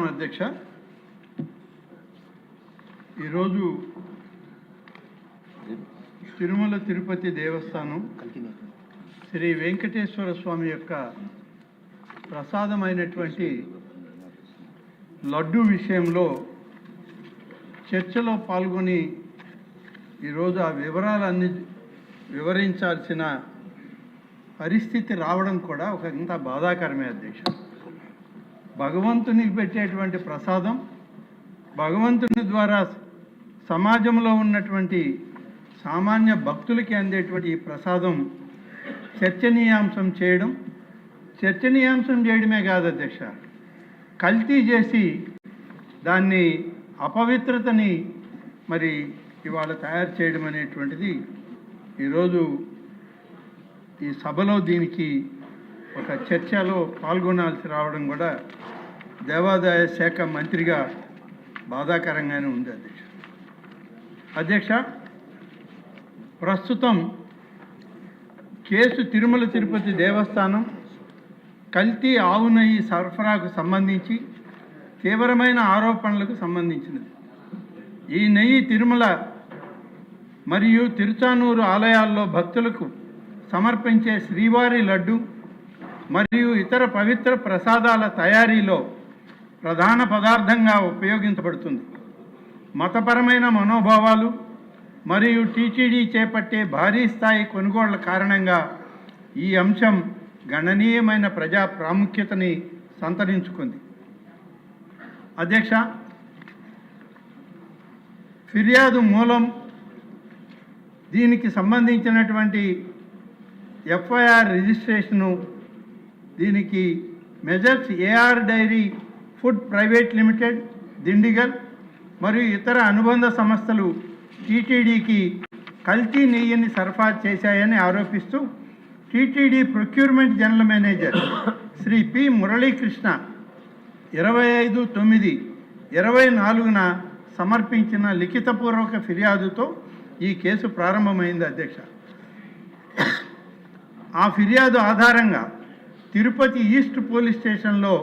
అధ్యక్ష, ఈరోజు తిరుమల తిరుపతి దేవస్థానం శ్రీ వెంకటేశ్వర స్వామి యొక్క ప్రసాదమైనటువంటి లడ్డు విషయంలో చర్చలో పాల్గొని ఈరోజు ఆ వివరాలన్నీ వివరించాల్సిన పరిస్థితి రావడం కూడా ఒక ఇంత బాధాకరమే అధ్యక్ష. భగవంతునికి పెట్టేటువంటి ప్రసాదం, భగవంతుని ద్వారా సమాజంలో ఉన్నటువంటి సామాన్య భక్తులకి అందేటువంటి ఈ ప్రసాదం చర్చనీయాంశం చేయడమే కాదు అధ్యక్ష, కల్తీ చేసి దాన్ని అపవిత్రతని మరి ఇవాళ తయారు చేయడం అనేటువంటిది ఈరోజు ఈ సభలో దీనికి ఒక చర్చలో పాల్గొనాల్సి రావడం కూడా దేవాదాయ శాఖ మంత్రిగా బాధాకరంగానే ఉంది అధ్యక్ష. ప్రస్తుతం కేసు తిరుమల తిరుపతి దేవస్థానం కల్తీ ఆవు నెయ్యి సరఫరాకు సంబంధించి తీవ్రమైన ఆరోపణలకు సంబంధించినది. ఈ నెయ్యి తిరుమల మరియు తిరుచానూరు ఆలయాల్లో భక్తులకు సమర్పించే శ్రీవారి లడ్డు మరియు ఇతర పవిత్ర ప్రసాదాల తయారీలో ప్రధాన పదార్థంగా ఉపయోగించబడుతుంది. మతపరమైన మనోభావాలు మరియు టీటీడీ చేపట్టే భారీ స్థాయి కొనుగోళ్ల కారణంగా ఈ అంశం గణనీయమైన ప్రజా ప్రాముఖ్యతని సంతరించుకుంది. అధ్యక్ష, ఫిర్యాదు మూలం, దీనికి సంబంధించినటువంటి ఎఫ్ఐఆర్ రిజిస్ట్రేషను, దీనికి messrs AR dairy food private limited Dindigul మరియు ఇతర అనుబంధ సంస్థలు టీటీడీకి కల్తీ నెయ్యిని సరఫరా చేశాయని ఆరోపిస్తూ TTD procurement general manager Shri P Muralikrishna 25/9/24 సమర్పించిన లిఖితపూర్వక ఫిర్యాదుతో ఈ కేసు ప్రారంభమైంది అధ్యక్ష. ఆ ఫిర్యాదు ఆధారంగా తిరుపతి ఈస్ట్ పోలీస్ స్టేషన్లో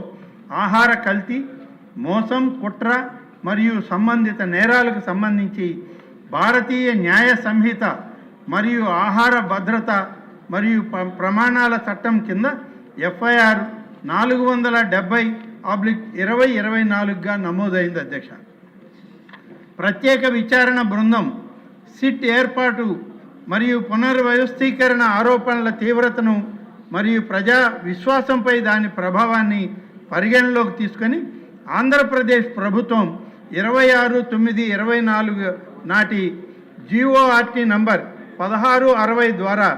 ఆహార కల్తీ, మోసం, కుట్ర మరియు సంబంధిత నేరాలకు సంబంధించి భారతీయ న్యాయ సంహిత మరియు ఆహార భద్రత మరియు ప్రమాణాల చట్టం కింద ఎఫ్ఐఆర్ 470/2024గా నమోదైంది అధ్యక్ష. ప్రత్యేక విచారణ బృందం సిట్ ఏర్పాటు మరియు పునర్వ్యవస్థీకరణ ఆరోపణల తీవ్రతను మరియు ప్రజా విశ్వాసంపై దాని ప్రభావాన్ని పరిగణలోకి తీసుకొని ఆంధ్రప్రదేశ్ ప్రభుత్వం 26/9/24 నాటి GORT నంబర్ 1660 ద్వారా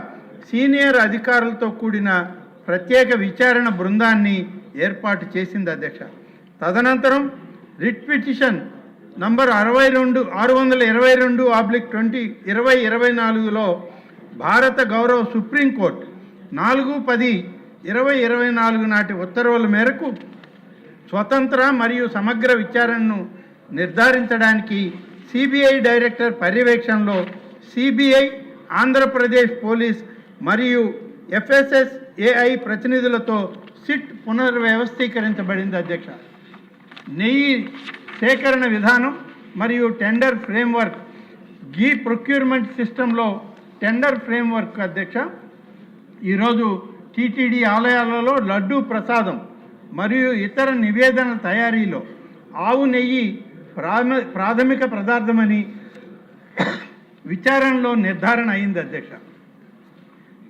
సీనియర్ అధికారులతో కూడిన ప్రత్యేక విచారణ బృందాన్ని ఏర్పాటు చేసింది అధ్యక్ష. తదనంతరం రిట్ పిటిషన్ నంబర్ 622/2024లో భారత గౌరవ సుప్రీంకోర్టు 4/10/2024 నాటి ఉత్తర్వుల మేరకు స్వతంత్ర మరియు సమగ్ర విచారణను నిర్ధారించడానికి సిబిఐ డైరెక్టర్ పర్యవేక్షణలో సిబిఐ, ఆంధ్రప్రదేశ్ పోలీస్ మరియు FSSAI ప్రతినిధులతో సిట్ పునర్వ్యవస్థీకరించబడింది అధ్యక్ష. నెయ్యి సేకరణ విధానం మరియు టెండర్ ఫ్రేమ్వర్క్, గీ ప్రొక్యూర్మెంట్ సిస్టంలో టెండర్ ఫ్రేమ్వర్క్ అధ్యక్ష. ఈరోజు టీటీడీ ఆలయాలలో లడ్డూ ప్రసాదం మరియు ఇతర నివేదన తయారీలో ఆవు నెయ్యి ప్రాథమిక పదార్థమని విచారణలో నిర్ధారణ అయింది అధ్యక్ష.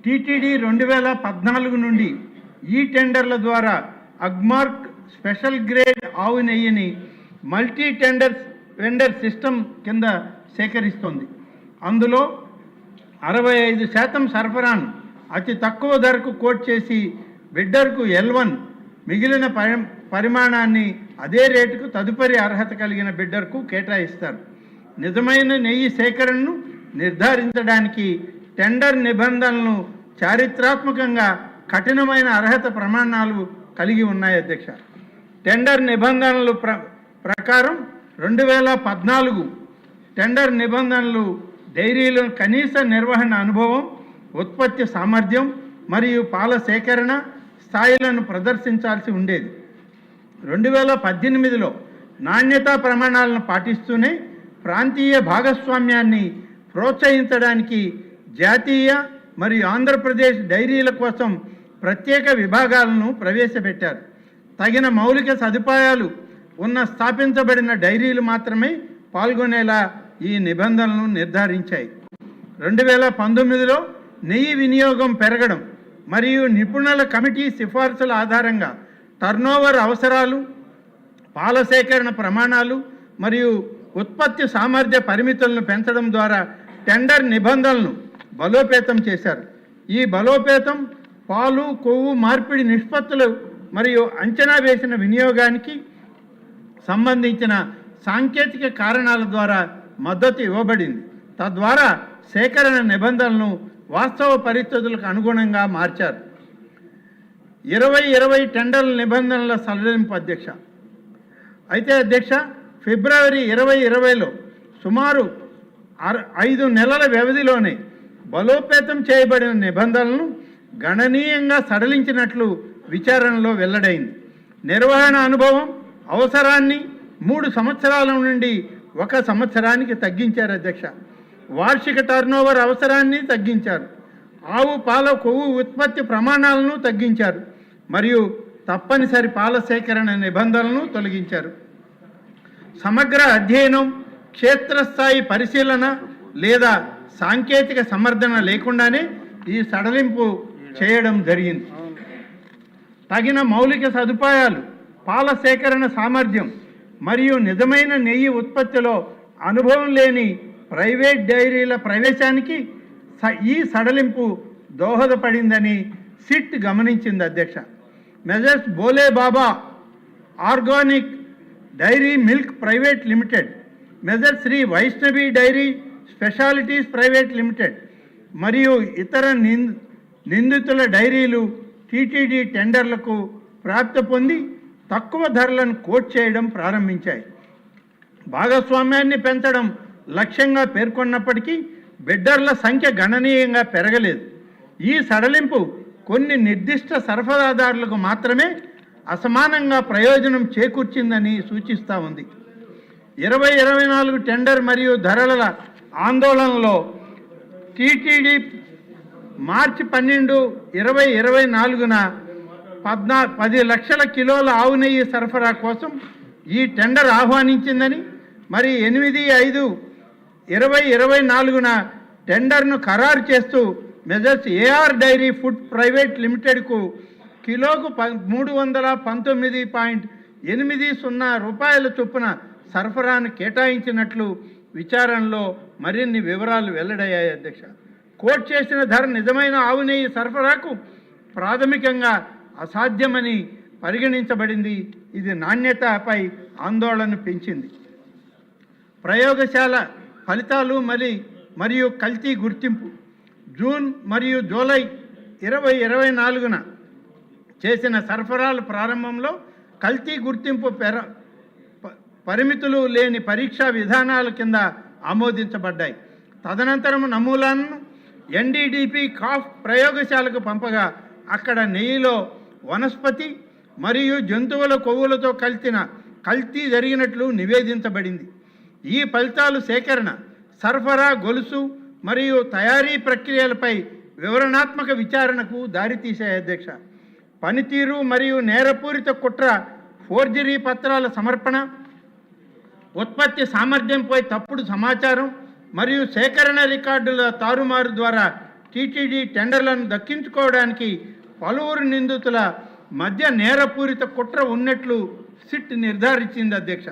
టీటీడీ 2014 నుండి ఈ టెండర్ల ద్వారా అగ్మార్క్ స్పెషల్ గ్రేడ్ ఆవు నెయ్యిని మల్టీ వెండర్ సిస్టమ్ కింద సేకరిస్తోంది. అందులో 65% సరఫరాను అతి తక్కువ ధరకు కోట్ చేసి బిడ్డర్కు L1, మిగిలిన పరిమాణాన్ని అదే రేటుకు తదుపరి అర్హత కలిగిన బిడ్డర్కు కేటాయిస్తారు. నిజమైన నెయ్యి సేకరణను నిర్ధారించడానికి టెండర్ నిబంధనలను చారిత్రాత్మకంగా కఠినమైన అర్హత ప్రమాణాలు కలిగి ఉన్నాయి అధ్యక్ష. టెండర్ నిబంధనలు ప్రకారం 2014 టెండర్ నిబంధనలు డైరీలో కనీస నిర్వహణ అనుభవం, ఉత్పత్తి సామర్థ్యం మరియు పాల సేకరణ స్థాయిలను ప్రదర్శించాల్సి ఉండేది. 2018లో నాణ్యతా ప్రమాణాలను పాటిస్తూనే ప్రాంతీయ భాగస్వామ్యాన్ని ప్రోత్సహించడానికి జాతీయ మరియు ఆంధ్రప్రదేశ్ డైరీల కోసం ప్రత్యేక విభాగాలను ప్రవేశపెట్టారు. తగిన మౌలిక సదుపాయాలు ఉన్న స్థాపించబడిన డైరీలు మాత్రమే పాల్గొనేలా ఈ నిబంధనలను నిర్ధారించాయి. 2019లో నెయ్యి వినియోగం పెరగడం మరియు నిపుణుల కమిటీ సిఫార్సుల ఆధారంగా టర్నోవర్ అవసరాలు, పాల సేకరణ ప్రమాణాలు మరియు ఉత్పత్తి సామర్థ్య పరిమితులను పెంచడం ద్వారా టెండర్ నిబంధనలను బలోపేతం చేశారు. ఈ బలోపేతం పాలు, కొవ్వు మార్పిడి నిష్పత్తులు మరియు అంచనా వేసిన వినియోగానికి సంబంధించిన సాంకేతిక కారణాల ద్వారా మద్దతు ఇవ్వబడింది. తద్వారా సేకరణ నిబంధనలను వాస్తవ పరిస్థితులకు అనుగుణంగా మార్చారు. 2020 టెండర్ల నిబంధనల సడలింపు అధ్యక్ష. అయితే అధ్యక్ష, ఫిబ్రవరి 2020లో సుమారు 5 నెలల వ్యవధిలోనే బలోపేతం చేయబడిన నిబంధనలను గణనీయంగా సడలించినట్లు విచారణలో వెల్లడైంది. నిర్వహణ అనుభవం అవసరాన్ని 3 సంవత్సరాల నుండి 1 సంవత్సరానికి తగ్గించారు అధ్యక్ష. వార్షిక టర్నోవర్ అవసరాన్ని తగ్గించారు. ఆవు పాల కొవ్వు ఉత్పత్తి ప్రమాణాలను తగ్గించారు మరియు తప్పనిసరి పాల సేకరణ నిబంధనలను తొలగించారు. సమగ్ర అధ్యయనం, క్షేత్రస్థాయి పరిశీలన లేదా సాంకేతిక సమర్థన లేకుండానే ఈ సడలింపు చేయడం జరిగింది. తగిన మౌలిక సదుపాయాలు, పాల సేకరణ సామర్థ్యం మరియు నిజమైన నెయ్యి ఉత్పత్తిలో అనుభవం లేని ప్రైవేట్ డైరీల ప్రవేశానికి ఈ సడలింపు దోహదపడిందని సిట్ గమనించింది అధ్యక్ష. Messrs Bhole Baba organic dairy milk private limited, messrs Shri Vaishnavi dairy specialities private limited మరియు ఇతర నిందితుల డైరీలు టీటీడీ టెండర్లకు ప్రాప్తి పొంది తక్కువ ధరలను కోట్ చేయడం ప్రారంభించాయి. భాగస్వామ్యాన్ని పెంచడం లక్ష్యంగా పేర్కొన్నప్పటికీ బిడ్డర్ల సంఖ్య గణనీయంగా పెరగలేదు. ఈ సడలింపు కొన్ని నిర్దిష్ట సరఫరాదారులకు మాత్రమే అసమానంగా ప్రయోజనం చేకూర్చిందని సూచిస్తూ ఉంది. 2024 టెండర్ మరియు ధరల ఆందోళనలో టీటీడీ మార్చి 12, 2024న 10 లక్షల కిలోల ఆవు నెయ్యి సరఫరా కోసం ఈ టెండర్ ఆహ్వానించిందని, మరి 8, 5, 2024న టెండర్ను ఖరారు చేస్తూ messrs AR dairy food private లిమిటెడ్కు కిలోకు 319.80 రూపాయల చొప్పున సరఫరాను కేటాయించినట్లు విచారణలో మరిన్ని వివరాలు వెల్లడయ్యాయి అధ్యక్ష. కోట్ చేసిన ధర నిజమైన ఆవు నెయ్యి సరఫరాకు ప్రాథమికంగా అసాధ్యమని పరిగణించబడింది. ఇది నాణ్యతపై ఆందోళన పెంచింది. ప్రయోగశాల ఫలితాలు మరియు కల్తీ గుర్తింపు. జూన్ మరియు జూలై 2024న చేసిన సరఫరాల ప్రారంభంలో కల్తీ గుర్తింపు పరిమితులు లేని పరీక్షా విధానాల కింద ఆమోదించబడ్డాయి. తదనంతరం నమూనాలను ఎన్డీడీపీ కాఫ్ ప్రయోగశాలకు పంపగా అక్కడ నెయ్యిలో వనస్పతి మరియు జంతువుల కొవ్వులతో కల్తీ జరిగినట్లు నివేదించబడింది. ఈ ఫలితాలు సేకరణ, సరఫరా గొలుసు మరియు తయారీ ప్రక్రియలపై వివరణాత్మక విచారణకు దారితీశాయి అధ్యక్ష. పనితీరు మరియు నేరపూరిత కుట్ర, ఫోర్జరీ పత్రాల సమర్పణ, ఉత్పత్తి సామర్థ్యంపై తప్పుడు సమాచారం మరియు సేకరణ రికార్డుల తారుమారు ద్వారా టీటీడీ టెండర్లను దక్కించుకోవడానికి పలువురు నిందితుల మధ్య నేరపూరిత కుట్ర ఉన్నట్లు సిట్ నిర్ధారించింది అధ్యక్ష.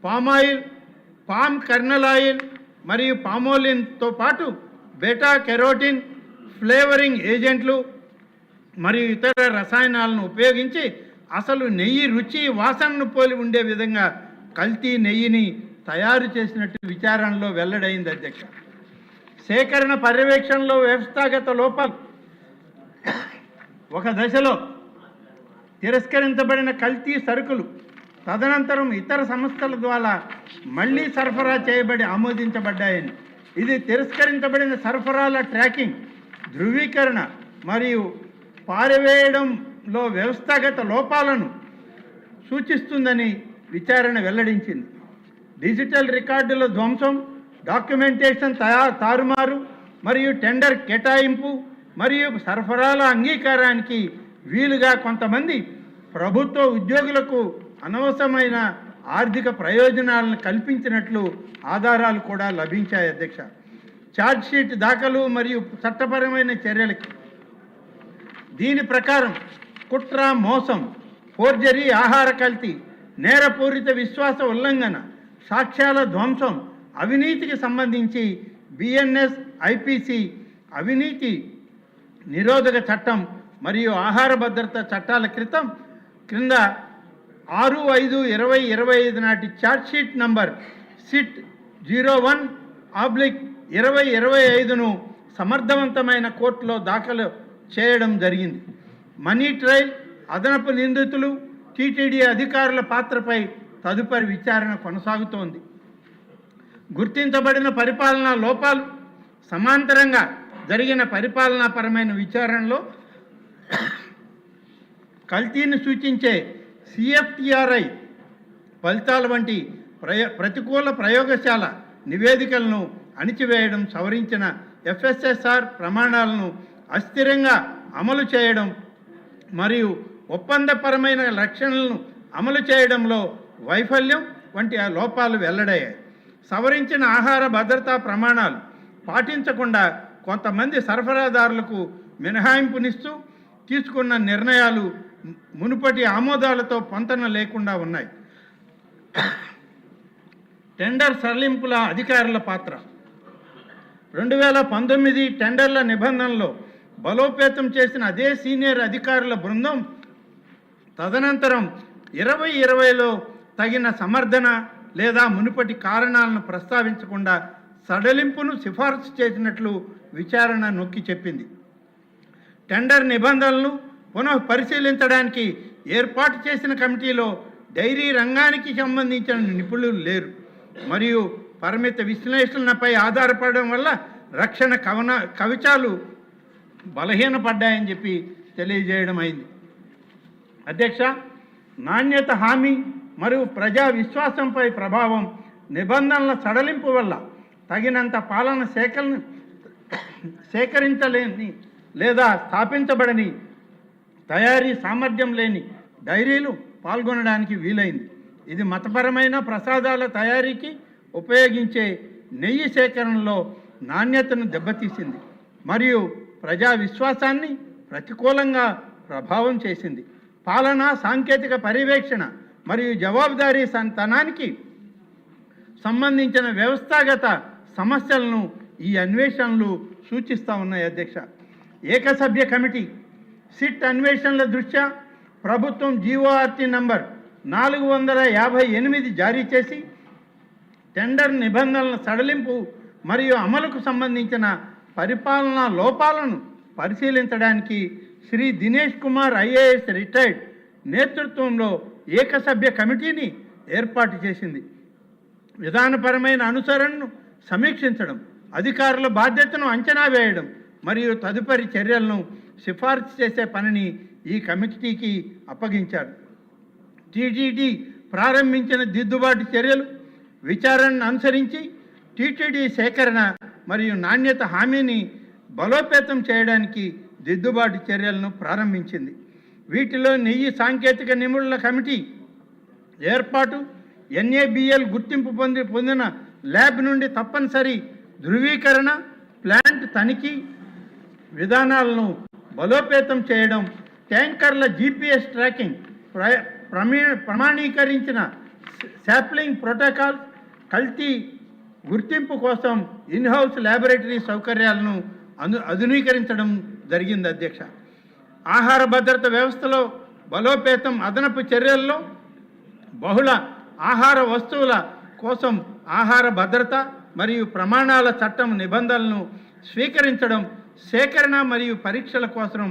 పామాయిల్, పామ్ కర్నల్ ఆయిల్ మరియు పామోలిన్తో పాటు బెటా కెరోటిన్, ఫ్లేవరింగ్ ఏజెంట్లు మరియు ఇతర రసాయనాలను ఉపయోగించి అసలు నెయ్యి రుచి, వాసనను పోలి ఉండే విధంగా కల్తీ నెయ్యిని తయారు చేసినట్టు విచారణలో వెల్లడైంది అధ్యక్ష. సేకరణ పర్యవేక్షణలో వ్యవస్థాగత లోపాలు. ఒక దశలో తిరస్కరించబడిన కల్తీ సరుకులు తదనంతరం ఇతర సంస్థల ద్వారా మళ్లీ సరఫరా చేయబడి ఆమోదించబడ్డాయని, ఇది తిరస్కరించబడిన సరఫరాల ట్రాకింగ్, ధృవీకరణ మరియు పారవేయడంలో వ్యవస్థాగత లోపాలను సూచిస్తుందని విచారణ వెల్లడించింది. డిజిటల్ రికార్డుల ధ్వంసం, డాక్యుమెంటేషన్ తారుమారు మరియు టెండర్ కేటాయింపు మరియు సరఫరాల అంగీకారానికి వీలుగా కొంతమంది ప్రభుత్వ ఉద్యోగులకు అనవసరమైన ఆర్థిక ప్రయోజనాలను కల్పించినట్లు ఆధారాలు కూడా లభించాయి అధ్యక్ష. ఛార్జ్షీట్ దాఖలు మరియు చట్టపరమైన చర్యలకి దీని ప్రకారం కుట్ర, మోసం, ఫోర్జరీ, ఆహార కల్తీ, నేరపూరిత విశ్వాస ఉల్లంఘన, సాక్ష్యాల ధ్వంసం, అవినీతికి సంబంధించి బిఎన్ఎస్ ఐపీసీ అవినీతి నిరోధక చట్టం మరియు ఆహార భద్రత చట్టాల క్రింద 6/5/2025 నాటి ఛార్జ్షీట్ నంబర్ సిట్ 01/2025ను సమర్థవంతమైన కోర్టులో దాఖలు చేయడం జరిగింది. మనీ ట్రయల్, అదనపు నిందితులు, టీటీడీ అధికారుల పాత్రపై తదుపరి విచారణ కొనసాగుతోంది. గుర్తించబడిన పరిపాలనా లోపాలు, సమాంతరంగా జరిగిన పరిపాలనాపరమైన విచారణలో కల్తీని సూచించే సిఎఫ్టిఆర్ఐ ఫలితాల వంటి ప్రతికూల ప్రయోగశాల నివేదికలను అణిచివేయడం, సవరించిన ఎఫ్ఎస్ఎస్ఆర్ ప్రమాణాలను అస్థిరంగా అమలు చేయడం మరియు ఒప్పందపరమైన లక్షణాలను అమలు చేయడంలో వైఫల్యం వంటి లోపాలు వెల్లడయ్యాయి. సవరించిన ఆహార భద్రతా ప్రమాణాలు పాటించకుండా కొంతమంది సరఫరాదారులకు మినహాయింపునిస్తూ తీసుకున్న నిర్ణయాలు మునుపటి ఆమోదాలతో పొంతన లేకుండా ఉన్నాయి. టెండర్ సడలింపుల అధికారుల పాత్ర 2019 టెండర్ల నిబంధనలో బలోపేతం చేసిన అదే సీనియర్ అధికారుల బృందం తదనంతరం 2020లో తగిన సమర్థన లేదా మునుపటి కారణాలను ప్రస్తావించకుండా సడలింపును సిఫార్సు చేసినట్లు విచారణ నొక్కి చెప్పింది. టెండర్ నిబంధనలను పునః పరిశీలించడానికి ఏర్పాటు చేసిన కమిటీలో డైరీ రంగానికి సంబంధించిన నిపుణులు లేరు మరియు పరిమిత విశ్లేషణపై ఆధారపడడం వల్ల రక్షణ కవచాలు బలహీనపడ్డాయని చెప్పి తెలియజేయడం అయింది. అధ్యక్ష, నాణ్యత హామీ మరియు ప్రజా విశ్వాసంపై ప్రభావం, నిబంధనల సడలింపు వల్ల తగినంత పాలన సేకరించలేని లేదా స్థాపించబడని తయారీ సామర్థ్యం లేని డైరీలు పాల్గొనడానికి వీలైంది. ఇది మతపరమైన ప్రసాదాల తయారీకి ఉపయోగించే నెయ్యి సేకరణలో నాణ్యతను దెబ్బతీసింది మరియు ప్రజా విశ్వాసాన్ని ప్రతికూలంగా ప్రభావం చేసింది. పాలన, సాంకేతిక పర్యవేక్షణ మరియు జవాబుదారీ తనానికి సంబంధించిన వ్యవస్థాగత సమస్యలను ఈ అన్వేషణలు సూచిస్తూ ఉన్నాయి. అధ్యక్ష, ఏకసభ్య కమిటీ సిట్ అన్వేషణల దృష్ట్యా ప్రభుత్వం జీఓఆర్టీ నంబర్ 458 జారీ చేసి టెండర్ నిబంధనల సడలింపు మరియు అమలుకు సంబంధించిన పరిపాలనా లోపాలను పరిశీలించడానికి శ్రీ దినేష్ కుమార్ ఐఏఎస్ రిటైర్డ్ నేతృత్వంలో ఏకసభ్య కమిటీని ఏర్పాటు చేసింది. విధానపరమైన అనుసరణను సమీక్షించడం, అధికారుల బాధ్యతను అంచనా వేయడం మరియు తదుపరి చర్యలను సిఫార్సు చేసే పనిని ఈ కమిటీకి అప్పగించారు. టీటీడీ ప్రారంభించిన దిద్దుబాటు చర్యలు విచారణను అనుసరించి టీటీడీ సేకరణ మరియు నాణ్యత హామీని బలోపేతం చేయడానికి దిద్దుబాటు చర్యలను ప్రారంభించింది. వీటిలో నెయ్యి సాంకేతిక నిపుణుల కమిటీ ఏర్పాటు, NABL గుర్తింపు పొందిన ల్యాబ్ నుండి తప్పనిసరి ధృవీకరణ, ప్లాంట్ తనిఖీ విధానాలను బలోపేతం చేయడం, ట్యాంకర్ల GPS ట్రాకింగ్, ప్రమాణీకరించిన శాంప్లింగ్ ప్రోటోకాల్, కల్తీ గుర్తింపు కోసం ఇన్హౌస్ ల్యాబొరేటరీ సౌకర్యాలను ఆధునీకరించడం జరిగింది. అధ్యక్ష, ఆహార భద్రత వ్యవస్థలో బలోపేతం, అదనపు చర్యల్లో బహుళ ఆహార వస్తువుల కోసం ఆహార భద్రత మరియు ప్రమాణాల చట్టం నిబంధనలను స్వీకరించడం, సేకరణ మరియు పరీక్షల కోసం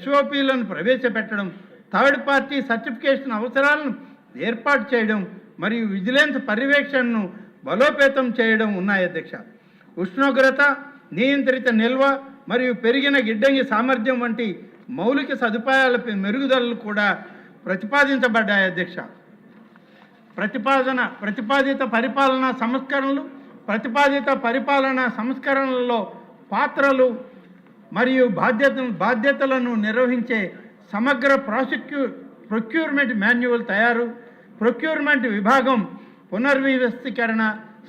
SOPలను ప్రవేశపెట్టడం, థర్డ్ పార్టీ సర్టిఫికేషన్ అవసరాలను ఏర్పాటు చేయడం మరియు విజిలెన్స్ పర్యవేక్షణను బలోపేతం చేయడం ఉన్నాయి. అధ్యక్ష, ఉష్ణోగ్రత నియంత్రిత నిల్వ మరియు పెరిగిన గిడ్డంగి సామర్థ్యం వంటి మౌలిక సదుపాయాలపై మెరుగుదలలు కూడా ప్రతిపాదించబడ్డాయి అధ్యక్ష. ప్రతిపాదిత పరిపాలనా సంస్కరణలు, ప్రతిపాదిత పరిపాలనా సంస్కరణలలో పాత్రలు మరియు బాధ్యతలను నిర్వహించే సమగ్ర ప్రొక్యూర్మెంట్ మాన్యువల్ తయారు, ప్రొక్యూర్మెంట్ విభాగం పునర్వ్యవస్థీకరణ,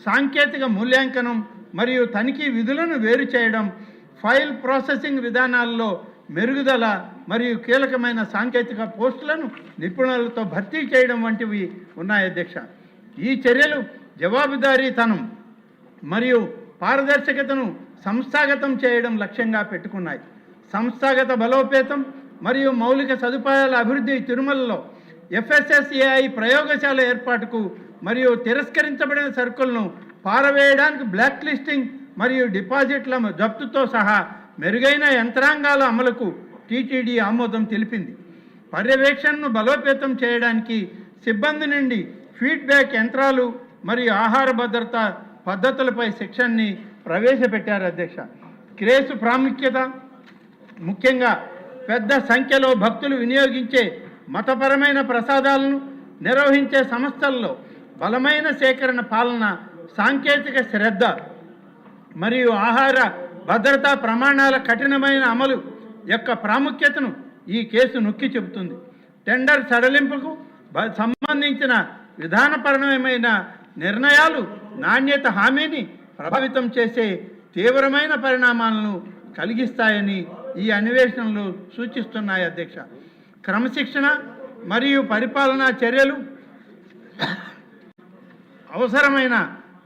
సాంకేతిక మూల్యాంకనం మరియు తనిఖీ విధులను వేరు చేయడం, ఫైల్ ప్రాసెసింగ్ విధానాల్లో మెరుగుదల మరియు కీలకమైన సాంకేతిక పోస్టులను నిపుణులతో భర్తీ చేయడం వంటివి ఉన్నాయి అధ్యక్ష. ఈ చర్యలు జవాబుదారీతనం మరియు పారదర్శకతను సంస్థాగతం చేయడం లక్ష్యంగా పెట్టుకున్నాయి. సంస్థాగత బలోపేతం మరియు మౌలిక సదుపాయాల అభివృద్ధి తిరుమలలో FSSAI ప్రయోగశాల ఏర్పాటుకు మరియు తిరస్కరించబడిన సరుకులను పారవేయడానికి బ్లాక్ లిస్టింగ్ మరియు డిపాజిట్ల జప్తుతో సహా మెరుగైన యంత్రాంగాల అమలుకు టీటీడీ ఆమోదం తెలిపింది. పర్యవేక్షణను బలోపేతం చేయడానికి సిబ్బంది నుండి ఫీడ్బ్యాక్ యంత్రాలు మరియు ఆహార భద్రత పద్ధతులపై శిక్షణని ప్రవేశపెట్టారు అధ్యక్ష. కేసు ప్రాముఖ్యత ముఖ్యంగా పెద్ద సంఖ్యలో భక్తులు వినియోగించే మతపరమైన ప్రసాదాలను నిర్వహించే సంస్థల్లో బలమైన సేకరణ పాలన, సాంకేతిక శ్రద్ధ మరియు ఆహార భద్రతా ప్రమాణాల కఠినమైన అమలు యొక్క ప్రాముఖ్యతను ఈ కేసు నొక్కి చెబుతుంది. టెండర్ సడలింపుకు సంబంధించిన విధానపరమైన నిర్ణయాలు నాణ్యత హామీని ప్రభావితం చేసే తీవ్రమైన పరిణామాలను కలిగిస్తాయని ఈ అన్వేషణలు సూచిస్తున్నాయి అధ్యక్ష. క్రమశిక్షణ మరియు పరిపాలనా చర్యలు అవసరమైన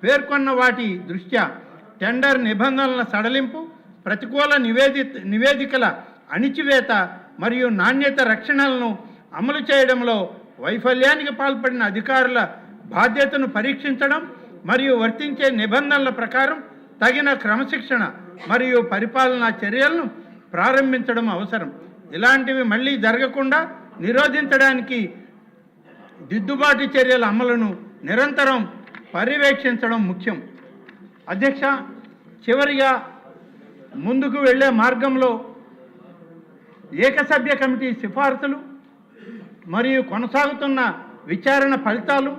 పేర్కొన్న వాటి దృష్ట్యా టెండర్ నిబంధనల సడలింపు, ప్రతికూల నివేదికల అణిచివేత మరియు నాణ్యత రక్షణలను అమలు చేయడంలో వైఫల్యానికి పాల్పడిన అధికారుల బాధ్యతను పరీక్షించడం మరియు వర్తించే నిబంధనల ప్రకారం తగిన క్రమశిక్షణ మరియు పరిపాలనా చర్యలను ప్రారంభించడం అవసరం. ఇలాంటివి మళ్ళీ జరగకుండా నిరోధించడానికి దిద్దుబాటు చర్యల అమలును నిరంతరం పర్యవేక్షించడం ముఖ్యం అధ్యక్ష. చివరిగా ముందుకు వెళ్ళే మార్గంలో ఏకసభ్య కమిటీ సిఫార్సులు మరియు కొనసాగుతున్న విచారణ ఫలితాలు,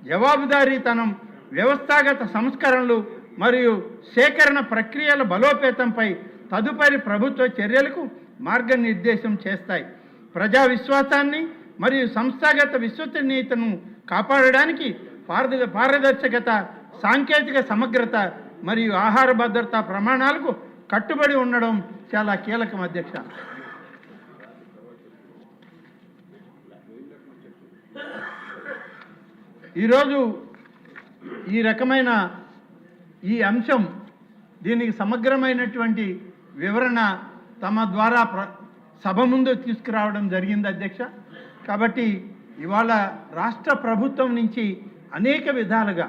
జవాబుదారీతనం, వ్యవస్థాగత సంస్కరణలు మరియు సేకరణ ప్రక్రియల బలోపేతంపై తదుపరి ప్రభుత్వ చర్యలకు మార్గనిర్దేశం చేస్తాయి. ప్రజా విశ్వాసాన్ని మరియు సంస్థాగత విశ్వసనీయతను కాపాడడానికి పారదర్శకత, సాంకేతిక సమగ్రత మరియు ఆహార భద్రతా ప్రమాణాలకు కట్టుబడి ఉండడం చాలా కీలకం అధ్యక్ష. ఈరోజు ఈ రకమైన ఈ అంశం, దీనికి సమగ్రమైనటువంటి వివరణ తమ ద్వారా సభ ముందు తీసుకురావడం జరిగింది అధ్యక్ష. కాబట్టి ఇవాళ రాష్ట్ర ప్రభుత్వం నుంచి అనేక విధాలుగా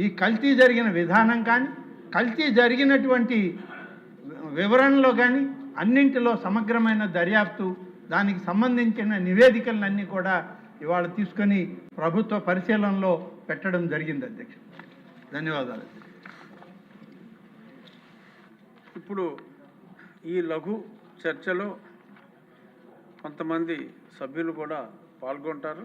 ఈ కల్తీ జరిగిన విధానం కానీ, కల్తీ జరిగినటువంటి వివరణలో కానీ అన్నింటిలో సమగ్రమైన దర్యాప్తు, దానికి సంబంధించిన నివేదికలన్నీ కూడా ఇవాళ తీసుకొని ప్రభుత్వ పరిశీలనలో పెట్టడం జరిగింది అధ్యక్ష. ధన్యవాదాలు. ఇప్పుడు ఈ లఘు చర్చలో కొంతమంది సభ్యులు కూడా పాల్గొంటారు.